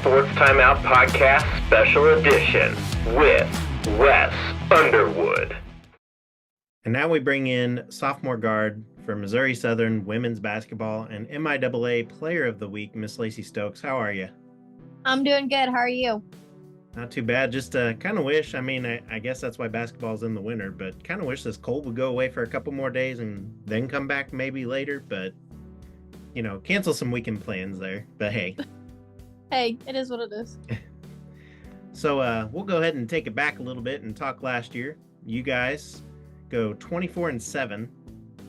Sports Timeout Podcast Special Edition with Wes Underwood. And now we bring in sophomore guard for Missouri Southern women's basketball and MIAA Player of the Week, Miss Lacy Stokes. How are you? I'm doing good. How are you? Not too bad. Just kind of wish, I guess that's why basketball's in the winter, but kind of wish this cold would go away for a couple more days and then come back maybe later. But, cancel some weekend plans there. But hey. Hey, it is what it is. So we'll go ahead and take it back a little bit and talk last year. You guys go 24-7,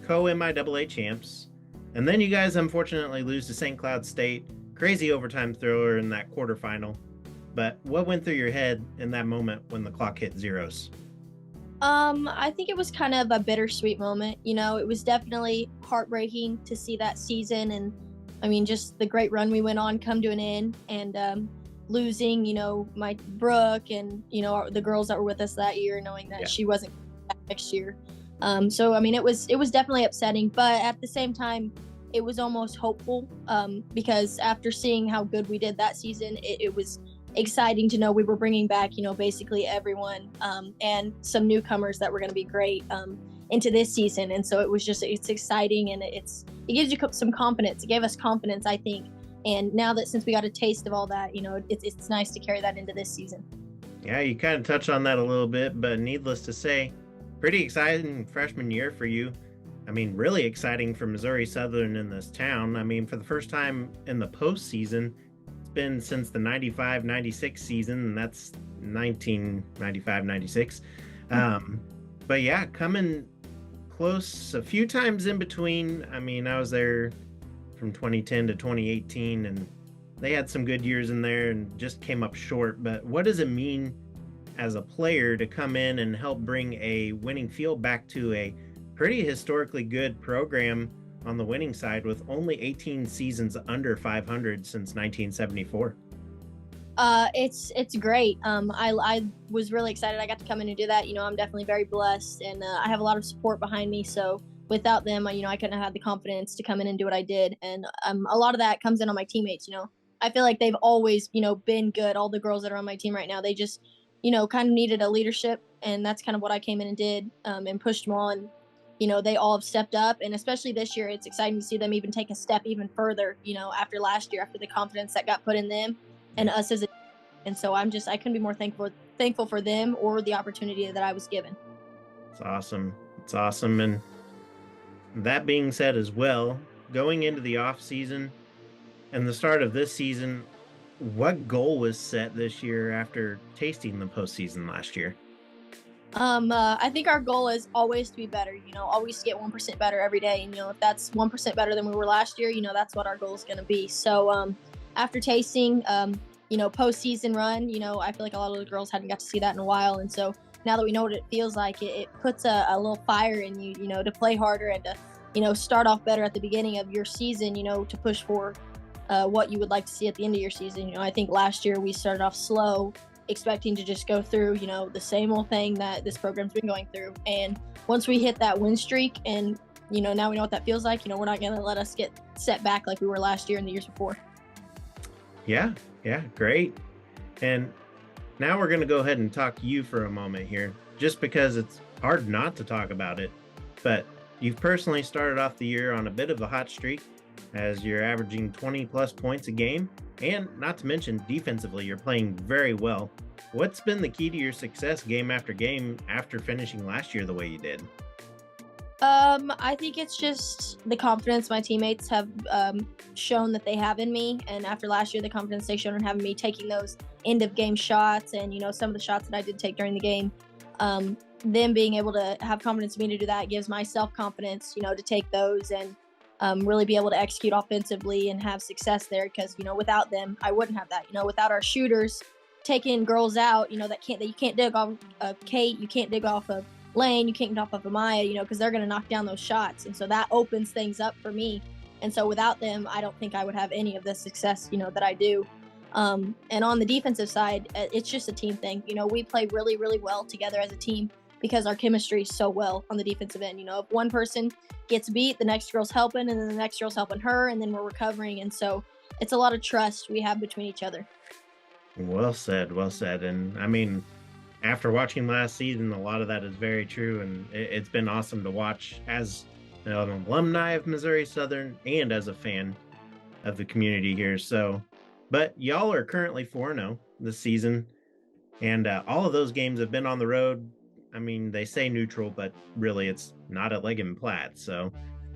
co-MIAA champs, and then you guys unfortunately lose to St. Cloud State. Crazy overtime thriller in that quarterfinal. But what went through your head in that moment when the clock hit zeros? I think it was kind of a bittersweet moment. It was definitely heartbreaking to see that season, and just the great run we went on come to an end, and losing, my Brooke and, the girls that were with us that year, knowing that she wasn't back next year. So it was definitely upsetting, but at the same time, it was almost hopeful, because after seeing how good we did that season, it was exciting to know we were bringing back, basically everyone, and some newcomers that were going to be great into this season. And so it's exciting, and it gives you some confidence. It gave us confidence, I think. And now that since we got a taste of all that, it's nice to carry that into this season. Yeah, you kind of touched on that a little bit, but needless to say, pretty exciting freshman year for you. Really exciting for Missouri Southern in this town. For the first time in the postseason, it's been since the 95-96 season, and that's 1995-96. But yeah, coming close a few times in between. I was there from 2010 to 2018, and they had some good years in there and just came up short. But what does it mean as a player to come in and help bring a winning field back to a pretty historically good program on the winning side with only 18 seasons under 500 since 1974? It's great. I was really excited I got to come in and do that. I'm definitely very blessed, and I have a lot of support behind me. So without them, I couldn't have had the confidence to come in and do what I did. And a lot of that comes in on my teammates. I feel like they've always, been good. All the girls that are on my team right now, they just, kind of needed a leadership, and that's kind of what I came in and did, and pushed them on. They all have stepped up, and especially this year, it's exciting to see them even take a step even further, after last year, after the confidence that got put in them and us as a. And so I couldn't be more thankful for them or the opportunity that I was given. It's awesome. It's awesome. And that being said as well, going into the off season and the start of this season, what goal was set this year after tasting the postseason last year? I think our goal is always to be better, always to get 1% better every day. And, if that's 1% better than we were last year, that's what our goal is going to be. So, after tasting, postseason run, I feel like a lot of the girls hadn't got to see that in a while. And so now that we know what it feels like, it puts a little fire in you, to play harder and to, start off better at the beginning of your season, to push for what you would like to see at the end of your season. I think last year we started off slow, expecting to just go through, the same old thing that this program's been going through. And once we hit that win streak and, now we know what that feels like, we're not going to let us get set back like we were last year and the years before. Yeah, great. And now we're going to go ahead and talk to you for a moment here, just because it's hard not to talk about it. But you've personally started off the year on a bit of a hot streak, as you're averaging 20 plus points a game. And not to mention defensively, you're playing very well. What's been the key to your success game after game after finishing last year the way you did? I think it's just the confidence my teammates have shown that they have in me. And after last year, the confidence they showed in having me taking those end of game shots and, some of the shots that I did take during the game, them being able to have confidence in me to do that gives my self-confidence, to take those and really be able to execute offensively and have success there. Because, without them, I wouldn't have that. Without our shooters taking girls out, that you can't dig off Kate, you can't dig off of Lane, you can't get off of Amaya, because they're going to knock down those shots. And so that opens things up for me. And so without them, I don't think I would have any of the success, that I do. And on the defensive side, it's just a team thing. We play really, really well together as a team because our chemistry is so well on the defensive end. If one person gets beat, the next girl's helping, and then the next girl's helping her, and then we're recovering. And so it's a lot of trust we have between each other. Well said, well said. And I mean, after watching last season, a lot of that is very true, and it's been awesome to watch as an alumni of Missouri Southern and as a fan of the community here. So, but y'all are currently 4-0 this season, and all of those games have been on the road. I mean, they say neutral, but really it's not at Leg and Platte. So,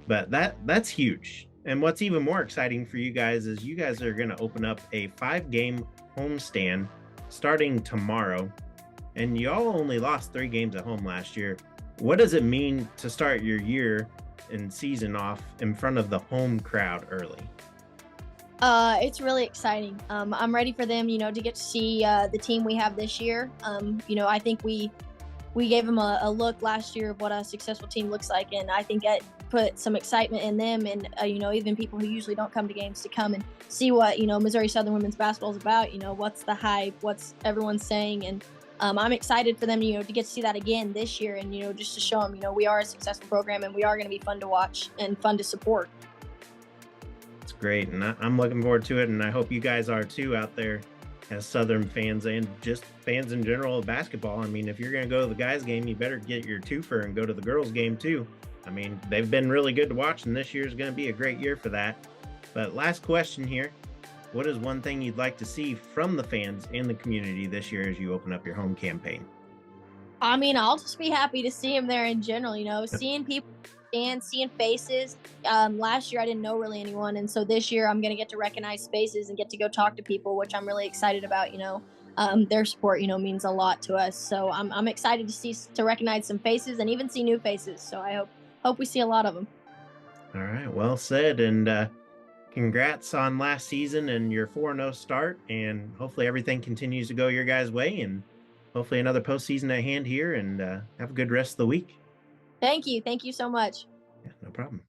but that's huge. And what's even more exciting for you guys is you guys are going to open up a 5-game homestand starting tomorrow. And y'all only lost 3 games at home last year. What does it mean to start your year and season off in front of the home crowd early? It's really exciting. I'm ready for them, to get to see the team we have this year. I think we gave them a look last year of what a successful team looks like, and I think it put some excitement in them, and even people who usually don't come to games to come and see what Missouri Southern women's basketball is about. What's the hype, what's everyone saying, and I'm excited for them to get to see that again this year, and just to show them we are a successful program and we are going to be fun to watch and fun to support. It's great, and I'm looking forward to it, and I hope you guys are too out there as Southern fans and just fans in general of basketball. I mean, if you're going to go to the guys' game, you better get your twofer and go to the girls' game too. I mean, they've been really good to watch, and this year is going to be a great year for that. But last question here. What is one thing you'd like to see from the fans and the community this year as you open up your home campaign? I mean, I'll just be happy to see them there in general, seeing people and seeing faces. Last year I didn't know really anyone, and so this year I'm going to get to recognize faces and get to go talk to people, which I'm really excited about. Their support means a lot to us, so I'm excited to recognize some faces and even see new faces. So I hope we see a lot of them. All right, well said, and congrats on last season and your 4-0 start, and hopefully everything continues to go your guys' way, and hopefully another postseason at hand here, and have a good rest of the week. Thank you so much. Yeah, no problem.